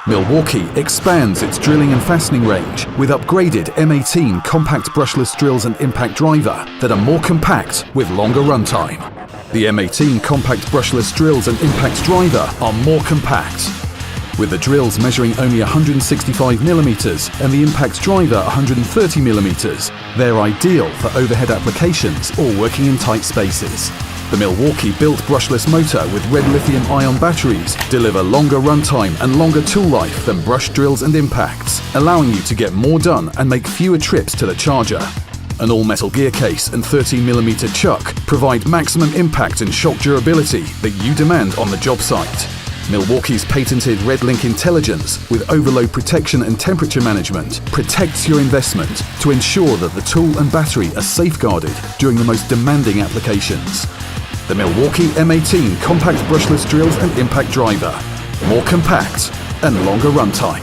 Milwaukee expands its drilling and fastening range with upgraded M18 compact brushless drills and impact driver that are more compact with longer runtime. The M18 compact brushless drills and impact driver are more compact. With the drills measuring only 165mm and the impact driver 130mm, they're ideal for overhead applications or working in tight spaces. The Milwaukee-built brushless motor with REDLITHIUM-ion batteries deliver longer runtime and longer tool life than brush drills and impacts, allowing you to get more done and make fewer trips to the charger. An all-metal gear case and 13mm chuck provide maximum impact and shock durability that you demand on the job site. Milwaukee's patented REDLINK intelligence with overload protection and temperature management protects your investment to ensure that the tool and battery are safeguarded during the most demanding applications. The Milwaukee M18 compact brushless drills and impact driver. More compact and longer runtime.